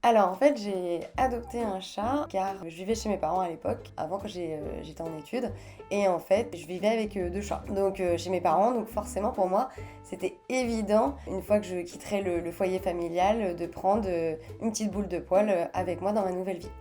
Alors en fait, j'ai adopté un chat car je vivais chez mes parents à l'époque, avant que j'étais en études. Et en fait, je vivais avec deux chats. Donc chez mes parents, donc forcément pour moi, c'était évident, une fois que je quitterais le foyer familial, de prendre une petite boule de poil avec moi dans ma nouvelle vie.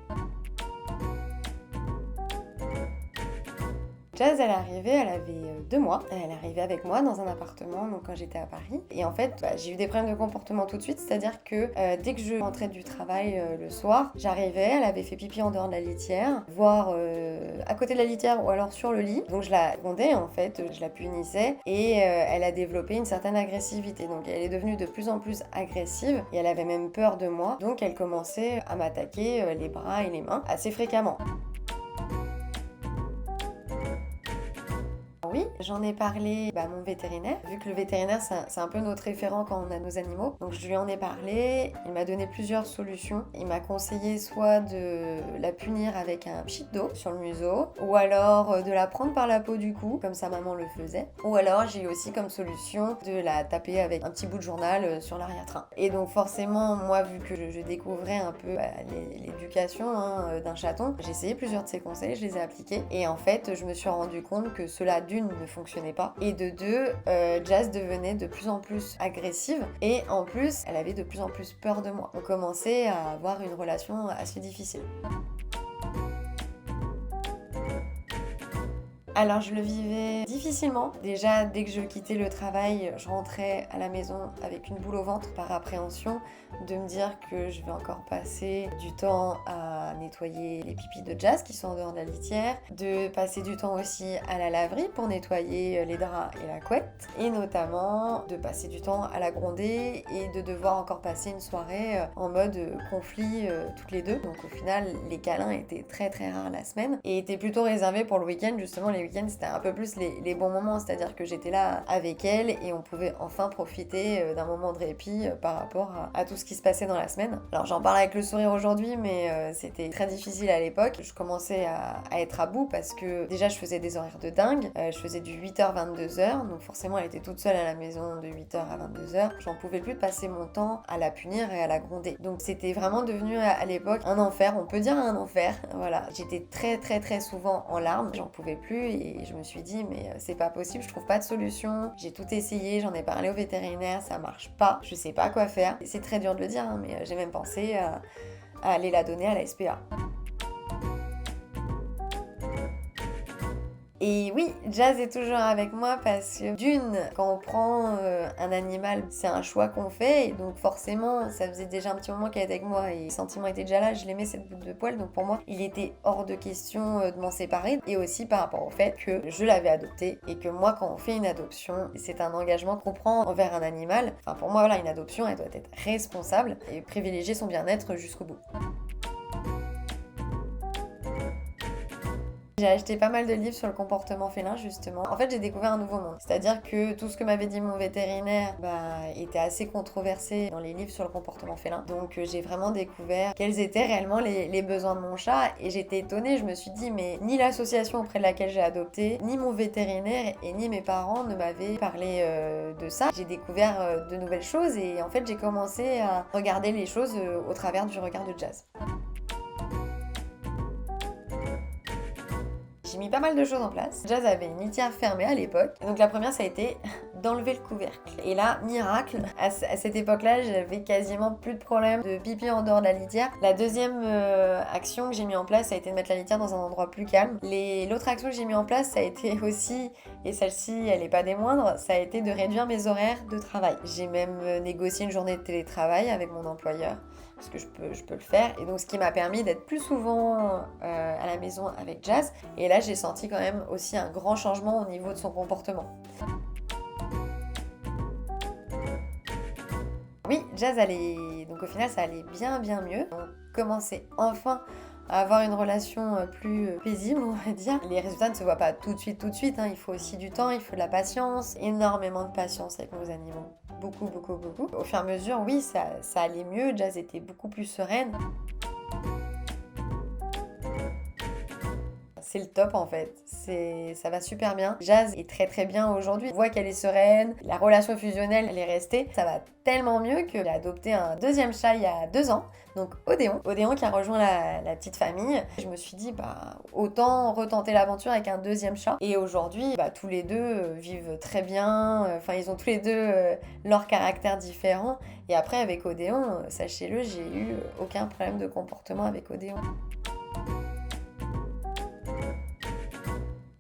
Jazz, elle est arrivée, elle avait 2 mois. Elle est arrivée avec moi dans un appartement donc quand j'étais à Paris. Et en fait, j'ai eu des problèmes de comportement tout de suite, c'est-à-dire que dès que je rentrais du travail le soir, j'arrivais, elle avait fait pipi en dehors de la litière, voire à côté de la litière ou alors sur le lit. Donc je la grondais en fait, je la punissais et elle a développé une certaine agressivité. Donc elle est devenue de plus en plus agressive et elle avait même peur de moi. Donc elle commençait à m'attaquer les bras et les mains assez fréquemment. Oui, j'en ai parlé à mon vétérinaire, vu que le vétérinaire c'est un peu notre référent quand on a nos animaux. Donc je lui en ai parlé, il m'a donné plusieurs solutions. Il m'a conseillé soit de la punir avec un pchit d'eau sur le museau, ou alors de la prendre par la peau du cou, comme sa maman le faisait. Ou alors j'ai eu aussi comme solution de la taper avec un petit bout de journal sur l'arrière-train. Et donc forcément, moi vu que je découvrais un peu l'éducation d'un chaton, j'ai essayé plusieurs de ses conseils, je les ai appliqués. Et en fait, je me suis rendu compte que cela d'une ne fonctionnait pas et de deux, Jazz devenait de plus en plus agressive et en plus elle avait de plus en plus peur de moi. On commençait à avoir une relation assez difficile. Alors je le vivais difficilement. Déjà dès que je quittais le travail, je rentrais à la maison avec une boule au ventre par appréhension de me dire que je vais encore passer du temps à nettoyer les pipis de Jazz qui sont en dehors de la litière, de passer du temps aussi à la laverie pour nettoyer les draps et la couette, et notamment de passer du temps à la gronder et de devoir encore passer une soirée en mode conflit toutes les deux. Donc au final les câlins étaient très très rares la semaine et étaient plutôt réservés pour le week-end. Justement les week-ends c'était un peu plus les bons moments, c'est-à-dire que j'étais là avec elle et on pouvait enfin profiter d'un moment de répit par rapport à tout ce qui se passait dans la semaine. Alors j'en parle avec le sourire aujourd'hui, mais c'était très difficile à l'époque. Je commençais à être à bout parce que déjà je faisais des horaires de dingue, je faisais du 8h-22h, donc forcément elle était toute seule à la maison de 8h à 22h. J'en pouvais plus de passer mon temps à la punir et à la gronder. Donc c'était vraiment devenu à l'époque un enfer, on peut dire un enfer, voilà. J'étais très très très souvent en larmes, j'en pouvais plus et je me suis dit mais c'est pas possible, je trouve pas de solution. J'ai tout essayé, j'en ai parlé au vétérinaire, ça marche pas, je sais pas quoi faire. C'est très dur de le dire mais j'ai même pensé à aller la donner à la SPA. Et oui, Jazz est toujours avec moi parce que d'une, quand on prend un animal, c'est un choix qu'on fait et donc forcément, ça faisait déjà un petit moment qu'elle était avec moi et les sentiments étaient déjà là, je l'aimais cette boule de poil, donc pour moi, il était hors de question de m'en séparer et aussi par rapport au fait que je l'avais adopté et que moi, quand on fait une adoption, c'est un engagement qu'on prend envers un animal. Enfin, pour moi, voilà, une adoption, elle doit être responsable et privilégier son bien-être jusqu'au bout. J'ai acheté pas mal de livres sur le comportement félin justement. En fait j'ai découvert un nouveau monde. C'est-à-dire que tout ce que m'avait dit mon vétérinaire était assez controversé dans les livres sur le comportement félin. Donc j'ai vraiment découvert quels étaient réellement les besoins de mon chat et j'étais étonnée. Je me suis dit mais ni l'association auprès de laquelle j'ai adopté, ni mon vétérinaire et ni mes parents ne m'avaient parlé de ça. J'ai découvert de nouvelles choses et en fait j'ai commencé à regarder les choses au travers du regard de Jazz. J'ai mis pas mal de choses en place. Jazz avait une litière fermée à l'époque. Donc la première, ça a été d'enlever le couvercle. Et là, miracle, à cette époque-là, j'avais quasiment plus de problème de pipi en dehors de la litière. La deuxième action que j'ai mis en place, ça a été de mettre la litière dans un endroit plus calme. L'autre action que j'ai mis en place, ça a été aussi, et celle-ci, elle est pas des moindres, ça a été de réduire mes horaires de travail. J'ai même négocié une journée de télétravail avec mon employeur. Parce que je peux le faire. Et donc ce qui m'a permis d'être plus souvent à la maison avec Jazz. Et là j'ai senti quand même aussi un grand changement au niveau de son comportement. Oui, Jazz allait... Donc au final ça allait bien mieux. On commençait enfin à avoir une relation plus paisible, on va dire. Les résultats ne se voient pas tout de suite, Il faut aussi du temps, il faut de la patience, énormément de patience avec nos animaux. Beaucoup. Au fur et à mesure, oui, ça allait mieux. Jazz était beaucoup plus sereine. c'est le top en fait. Ça va super bien. Jazz est très très bien aujourd'hui. On voit qu'elle est sereine, la relation fusionnelle elle est restée. Ça va tellement mieux que j'ai adopté un deuxième chat il y a 2 ans. Donc Odéon qui a rejoint la petite famille. Je me suis dit autant retenter l'aventure avec un deuxième chat. Et aujourd'hui tous les deux vivent très bien. Enfin ils ont tous les deux leur caractère différent. Et après avec Odéon, sachez-le, j'ai eu aucun problème de comportement avec Odéon.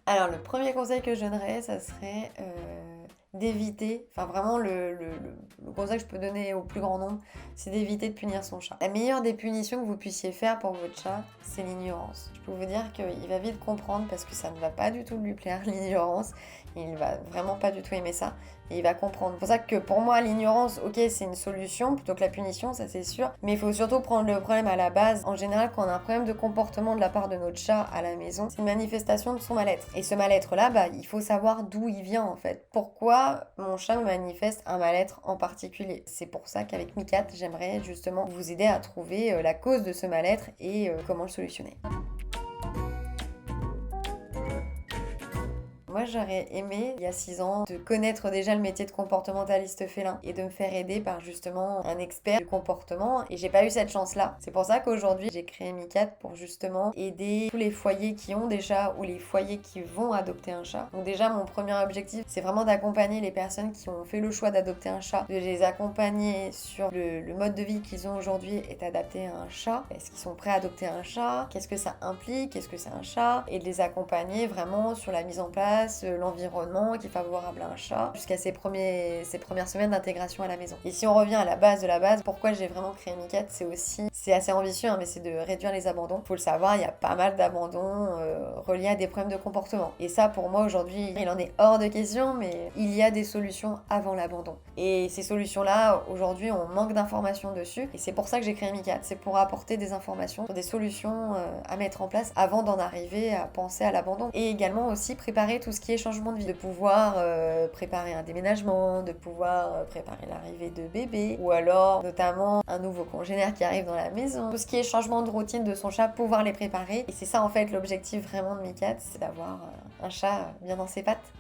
Alors le premier conseil que je donnerais, ça serait d'éviter, enfin vraiment le conseil que je peux donner au plus grand nombre, c'est d'éviter de punir son chat. La meilleure des punitions que vous puissiez faire pour votre chat, c'est l'ignorance. Je peux vous dire qu'il va vite comprendre parce que ça ne va pas du tout lui plaire, l'ignorance. Il va vraiment pas du tout aimer ça et il va comprendre. C'est pour ça que pour moi, l'ignorance, ok, c'est une solution plutôt que la punition, ça c'est sûr. Mais il faut surtout prendre le problème à la base. En général, quand on a un problème de comportement de la part de notre chat à la maison, c'est une manifestation de son mal-être. Et ce mal-être-là, il faut savoir d'où il vient en fait. Pourquoi mon chat me manifeste un mal-être en particulier? C'est pour ça qu'avec Micat, j'aimerais justement vous aider à trouver la cause de ce mal-être et comment le solutionner. Moi, j'aurais aimé, il y a 6 ans, de connaître déjà le métier de comportementaliste félin et de me faire aider par justement un expert du comportement. Et j'ai pas eu cette chance-là. C'est pour ça qu'aujourd'hui, j'ai créé Micat pour justement aider tous les foyers qui ont des chats ou les foyers qui vont adopter un chat. Donc déjà, mon premier objectif, c'est vraiment d'accompagner les personnes qui ont fait le choix d'adopter un chat, de les accompagner sur le mode de vie qu'ils ont aujourd'hui et d'adapter à un chat. Est-ce qu'ils sont prêts à adopter un chat? Qu'est-ce que ça implique? Qu'est-ce que c'est un chat? Et de les accompagner vraiment sur la mise en place, l'environnement qui est favorable à un chat, jusqu'à ses premières semaines d'intégration à la maison. Et si on revient à la base de la base, pourquoi j'ai vraiment créé Micat, c'est assez ambitieux, mais c'est de réduire les abandons. Faut le savoir, il y a pas mal d'abandons reliés à des problèmes de comportement. Et ça, pour moi, aujourd'hui, il en est hors de question, mais il y a des solutions avant l'abandon. Et ces solutions-là, aujourd'hui, on manque d'informations dessus. Et c'est pour ça que j'ai créé Micat. C'est pour apporter des informations sur des solutions à mettre en place avant d'en arriver à penser à l'abandon. Et également aussi préparer tout ce qui est changement de vie, de pouvoir préparer un déménagement, de pouvoir préparer l'arrivée de bébé, ou alors notamment un nouveau congénère qui arrive dans la maison, tout ce qui est changement de routine de son chat, pouvoir les préparer. Et c'est ça en fait l'objectif vraiment de Micat, c'est d'avoir un chat bien dans ses pattes.